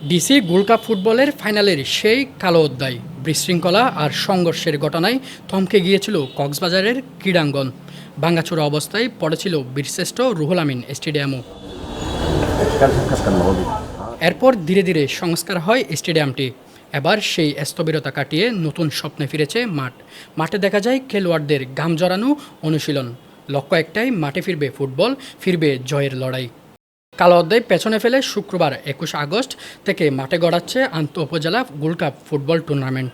DC gold cup ফুটবলের ফাইনালের সেই কালো অধ্যায় বিশৃঙ্খলা আর সংঘর্ষের ঘটনায় থমকে গিয়েছিল কক্সবাজারের ক্রীড়াঙ্গন। ভাঙাচোরা অবস্থায় পড়েছিল বীরশ্রেষ্ঠ রুহুল আমিন স্টেডিয়ামও। এরপর ধীরে ধীরে সংস্কার হয় স্টেডিয়ামটি। এবার সেই স্থবিরতা কাটিয়ে নতুন স্বপ্নে ফিরেছে মাঠে দেখা যায় খেলোয়াড়দের ঘাম জড়ানো অনুশীলন। লক্ষ্য একটাই, মাঠে ফিরবে ফুটবল, ফিরবে জয়ের লড়াই। কালো অধ্যায় পেছনে ফেলে শুক্রবার ২১ আগস্ট থেকে মাঠে গড়াচ্ছে আন্তঃ উপজেলা গোল্ড কাপ ফুটবল টুর্নামেন্ট।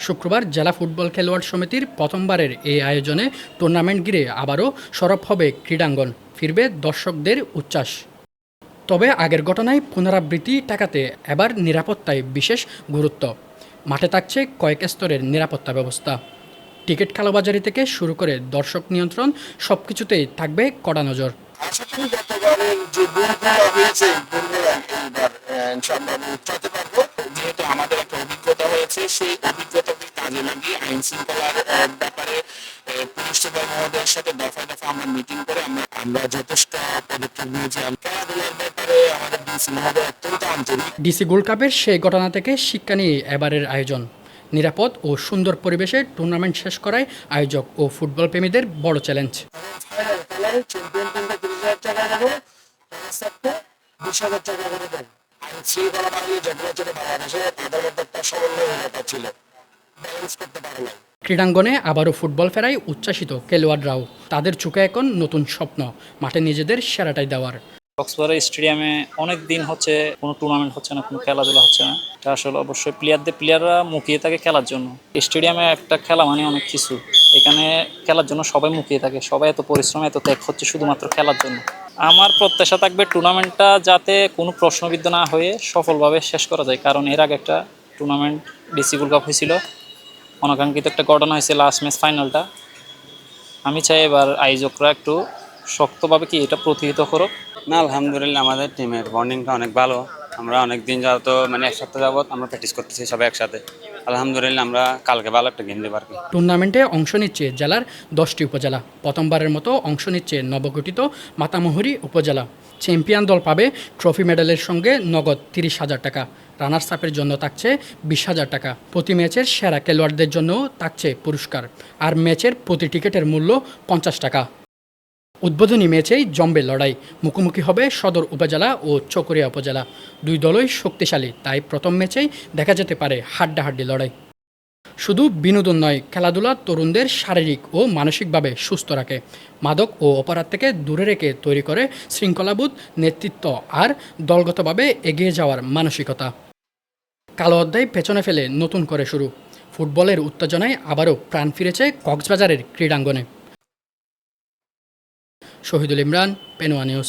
শুক্রবার জেলা ফুটবল খেলোয়াড় সমিতির প্রথমবারের এই আয়োজনে টুর্নামেন্ট ঘিরে আবারও সরব হবে ক্রীড়াঙ্গন, ফিরবে দর্শকদের উচ্ছ্বাস। তবে আগের ঘটনায় পুনরাবৃত্তি ঠেকাতে এবার নিরাপত্তায় বিশেষ গুরুত্ব। মাঠে থাকছে কয়েক স্তরের নিরাপত্তা ব্যবস্থা। টিকিট কালোবাজারি থেকে শুরু করে দর্শক নিয়ন্ত্রণ, সব কিছুতেই থাকবে কড়া নজর। আশা করি গতবারের যে ভুলগুলো হয়েছে ইনশাআল্লাহ উঠাতে পারবো। যেহেতু আমাদের একটা অভিজ্ঞতা হয়েছে, সেই অভিজ্ঞতাকে কাজে লাগিয়ে আইন শৃঙ্খলার ব্যাপারে পুলিশ সুপার মহোদয়ের সাথে দফায় দফা আমরা মিটিং করে আমরা যথেষ্ট পদক্ষেপ নিয়েছি। খেলাধুলার ব্যাপারে আমাদের ডিসি মহোদয় অত্যন্ত আন্তরিক। ডিসি গোল্ড কাপের সেই ঘটনা থেকে শিক্ষা নিয়ে এবারের আয়োজন। নিরাপদ ও সুন্দর পরিবেশে টুর্নামেন্ট শেষ করায় আয়োজক ও ফুটবল প্রেমীদের বড় চ্যালেঞ্জ। চ্যাম্পিয়ন টিমকে ৩০,০০০ টাকা দেবো, ২০,০০০ টাকা করে দেবো। আইন শৃঙ্খলা বাহিনী যেগুলো ছিল বাংলাদেশের আদালত একটা সমন্বয়হীনতা ছিল, ব্যালেন্স করতে পারে না। ক্রীড়াঙ্গনে আবারও ফুটবল ফেরায় উচ্ছ্বাসিত খেলোয়াড়রাও। তাদের চোখে এখন নতুন স্বপ্ন, মাঠে নিজেদের সেরাটাই দেওয়ার। কক্সবাজার স্টেডিয়ামে অনেক দিন হচ্ছে কোনো টুর্নামেন্ট হচ্ছে না, কোনো খেলাধুলা হচ্ছে না। এটা আসলে অবশ্যই প্লেয়াররা মুখিয়ে থাকে খেলার জন্য। স্টেডিয়ামে একটা খেলা মানে অনেক কিছু, এখানে খেলার জন্য সবাই মুখিয়ে থাকে, সবাই এত পরিশ্রম এত ত্যাগ হচ্ছে শুধুমাত্র খেলার জন্য। আমার প্রত্যাশা থাকবে টুর্নামেন্টটা যাতে কোনো প্রশ্নবিদ্ধ না হয়ে সফলভাবে শেষ করা যায়, কারণ এর আগে একটা টুর্নামেন্ট ডিসি গোল্ড কাপ হয়েছিল, অনাকাঙ্ক্ষিত একটা ঘটনা হয়েছে লাস্ট ম্যাচ ফাইনালটা। আমি চাই এবার আয়োজকরা একটু শক্তভাবে কি এটা প্রতিহত করুক। না, আলহামদুলিল্লাহ আমাদের টিমের বন্ডিংটা অনেক ভালো। আমরা অনেক দিন যাবত এক সপ্তাহ যাবত আমরা প্র্যাকটিস করতেছি সবাই একসাথে। আলহামদুলিল্লাহ আমরা কালকে ভালো একটা গেম দেবো আর কি। টুর্নামেন্টে অংশ নিচ্ছে জেলার 10টি উপজেলা। প্রথমবারের মতো অংশ নিচ্ছে নবগঠিত মাতামুহুরী উপজেলা। চ্যাম্পিয়ন দল পাবে ট্রফি মেডেলের সঙ্গে নগদ 30,000 টাকা। রানার্স আপের জন্য থাকছে 20,000 টাকা। প্রতি ম্যাচের সেরা খেলোয়াড়দের জন্য থাকছে পুরস্কার, আর ম্যাচের প্রতি টিকিটের মূল্য 50 টাকা। উদ্বোধনী ম্যাচেই জমবে লড়াই। মুখোমুখি হবে সদর উপজেলা ও চকরিয়া উপজেলা। দুই দলই শক্তিশালী, তাই প্রথম ম্যাচেই দেখা যেতে পারে হাড্ডাহাড্ডি লড়াই। শুধু বিনোদন নয়, খেলাধুলা তরুণদের শারীরিক ও মানসিকভাবে সুস্থ রাখে। মাদক ও অপরাধ থেকে দূরে রেখে তৈরি করে শৃঙ্খলাবোধ, নেতৃত্ব আর দলগতভাবে এগিয়ে যাওয়ার মানসিকতা। কালো অধ্যায় পেছনে ফেলে নতুন করে শুরু। ফুটবলের উত্তেজনায় আবারও প্রাণ ফিরেছে কক্সবাজারের ক্রীড়াঙ্গনে। শহীদুল ইমরান, পেনোয়া নিউজ।